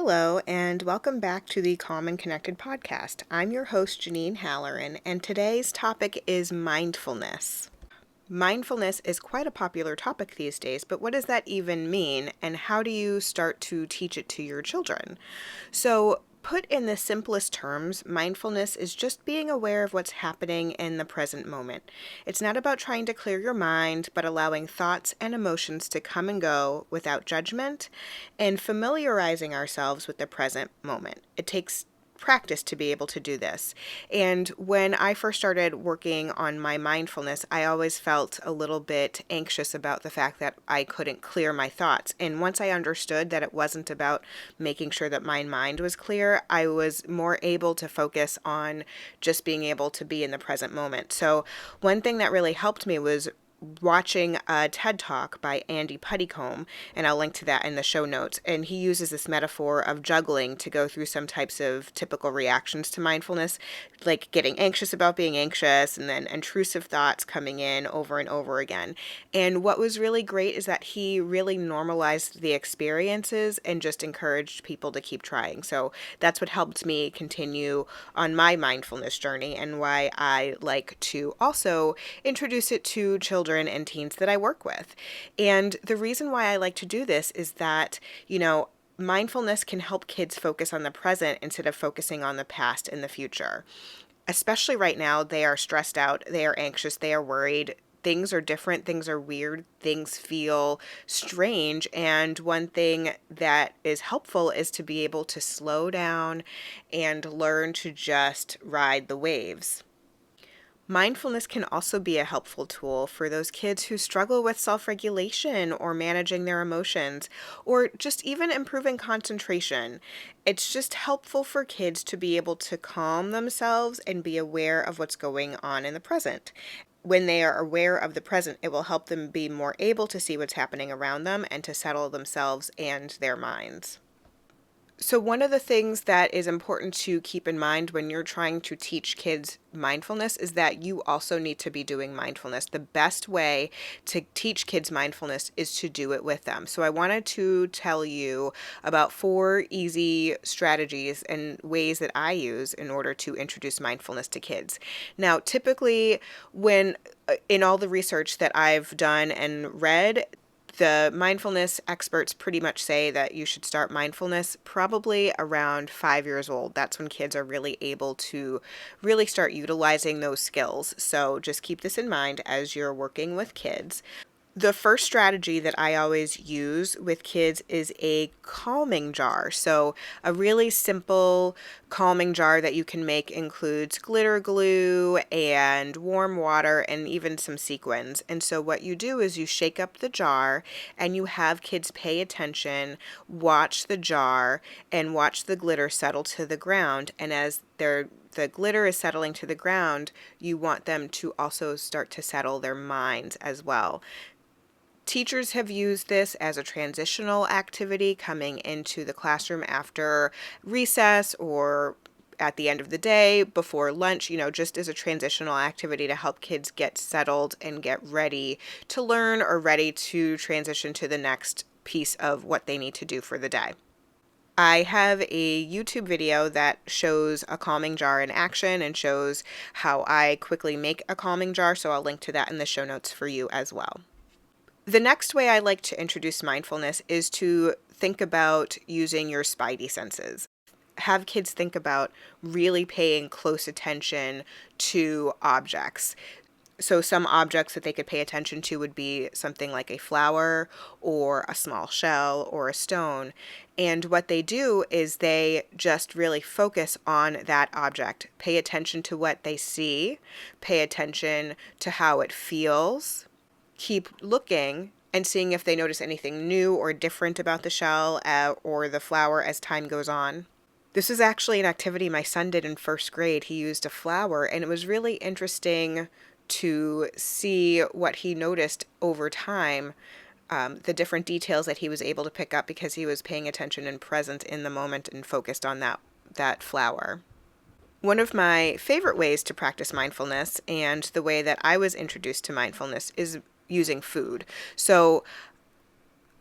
Hello, and welcome back to the Calm and Connected podcast. I'm your host, Janine Halloran, and today's topic is mindfulness. Mindfulness is quite a popular topic these days, but what does that even mean, and how do you start to teach it to your children? So, put in the simplest terms, mindfulness is just being aware of what's happening in the present moment. It's not about trying to clear your mind, but allowing thoughts and emotions to come and go without judgment and familiarizing ourselves with the present moment. It takes practice to be able to do this. And when I first started working on my mindfulness, I always felt a little bit anxious about the fact that I couldn't clear my thoughts. And once I understood that it wasn't about making sure that my mind was clear, I was more able to focus on just being able to be in the present moment. So one thing that really helped me was watching a TED Talk by Andy Puttycombe, and I'll link to that in the show notes. And he uses this metaphor of juggling to go through some types of typical reactions to mindfulness, like getting anxious about being anxious and then intrusive thoughts coming in over and over again. And what was really great is that he really normalized the experiences and just encouraged people to keep trying. So that's what helped me continue on my mindfulness journey and why I like to also introduce it to children and teens that I work with. And the reason why I like to do this is that, mindfulness can help kids focus on the present instead of focusing on the past and the future. Especially right now, they are stressed out, they are anxious, they are worried. Things are different, things are weird, things feel strange. And one thing that is helpful is to be able to slow down and learn to just ride the waves. Mindfulness can also be a helpful tool for those kids who struggle with self-regulation or managing their emotions, or just even improving concentration. It's just helpful for kids to be able to calm themselves and be aware of what's going on in the present. When they are aware of the present, it will help them be more able to see what's happening around them and to settle themselves and their minds. So one of the things that is important to keep in mind when you're trying to teach kids mindfulness is that you also need to be doing mindfulness. The best way to teach kids mindfulness is to do it with them. So I wanted to tell you about 4 easy strategies and ways that I use in order to introduce mindfulness to kids. Now, typically when in all the research that I've done and read, the mindfulness experts pretty much say that you should start mindfulness probably around 5 years old. That's when kids are really able to really start utilizing those skills. So just keep this in mind as you're working with kids. The first strategy that I always use with kids is a calming jar. So a really simple calming jar that you can make includes glitter glue and warm water and even some sequins. And so what you do is you shake up the jar and you have kids pay attention, watch the jar, and watch the glitter settle to the ground. And as the glitter is settling to the ground, you want them to also start to settle their minds as well. Teachers have used this as a transitional activity coming into the classroom after recess or at the end of the day, before lunch, just as a transitional activity to help kids get settled and get ready to learn or ready to transition to the next piece of what they need to do for the day. I have a YouTube video that shows a calming jar in action and shows how I quickly make a calming jar, so I'll link to that in the show notes for you as well. The next way I like to introduce mindfulness is to think about using your spidey senses. Have kids think about really paying close attention to objects. So some objects that they could pay attention to would be something like a flower or a small shell or a stone. And what they do is they just really focus on that object. Pay attention to what they see. Pay attention to how it feels. Keep looking and seeing if they notice anything new or different about the shell or the flower as time goes on. This is actually an activity my son did in first grade. He used a flower, and it was really interesting to see what he noticed over time, the different details that he was able to pick up because he was paying attention and present in the moment and focused on that flower. One of my favorite ways to practice mindfulness, and the way that I was introduced to mindfulness, is using food. So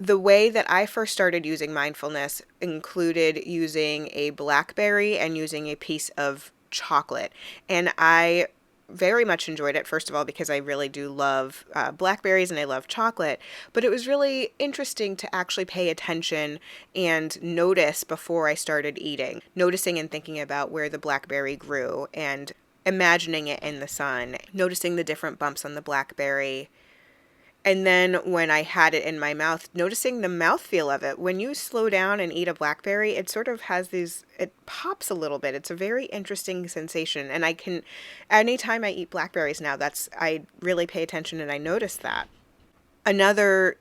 The way that I first started using mindfulness included using a blackberry and using a piece of chocolate. And I very much enjoyed it, first of all, because I really do love blackberries and I love chocolate. But it was really interesting to actually pay attention and notice before I started eating, noticing and thinking about where the blackberry grew and imagining it in the sun, noticing the different bumps on the blackberry. And then when I had it in my mouth, noticing the mouthfeel of it. When you slow down and eat a blackberry, it sort of has it pops a little bit. It's a very interesting sensation. And anytime I eat blackberries now, I really pay attention and I notice that. Another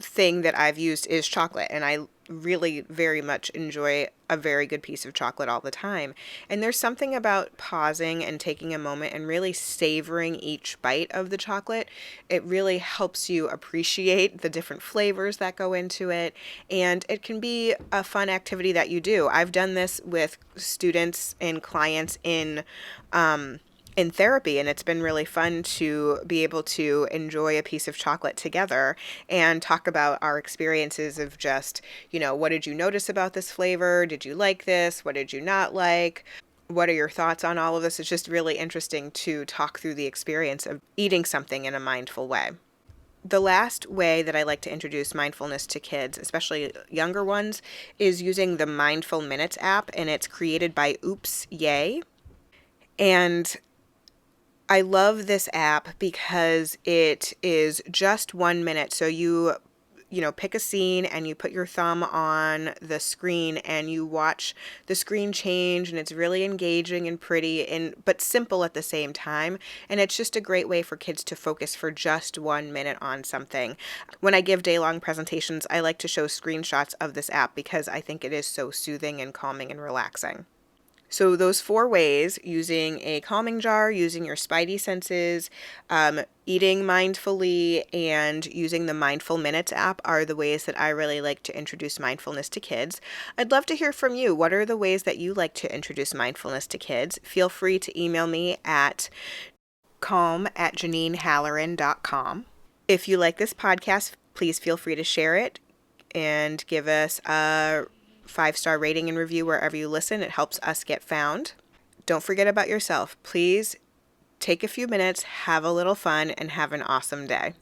thing that I've used is chocolate, and I really very much enjoy a very good piece of chocolate all the time. And there's something about pausing and taking a moment and really savoring each bite of the chocolate. It really helps you appreciate the different flavors that go into it, and it can be a fun activity that you do. I've done this with students and clients in therapy, and it's been really fun to be able to enjoy a piece of chocolate together and talk about our experiences of just, what did you notice about this flavor? Did you like this? What did you not like? What are your thoughts on all of this? It's just really interesting to talk through the experience of eating something in a mindful way. The last way that I like to introduce mindfulness to kids, especially younger ones, is using the Mindful Minutes app, and it's created by Oops Yay. And I love this app because it is just 1 minute. So you pick a scene and you put your thumb on the screen and you watch the screen change, and it's really engaging and pretty but simple at the same time. And it's just a great way for kids to focus for just 1 minute on something. When I give day-long presentations, I like to show screenshots of this app because I think it is so soothing and calming and relaxing. So those 4 ways, using a calming jar, using your spidey senses, eating mindfully, and using the Mindful Minutes app are the ways that I really like to introduce mindfulness to kids. I'd love to hear from you. What are the ways that you like to introduce mindfulness to kids? Feel free to email me at calm@janinehalloran.com. If you like this podcast, please feel free to share it and give us a 5-star rating and review wherever you listen. It helps us get found. Don't forget about yourself. Please take a few minutes, have a little fun, and have an awesome day.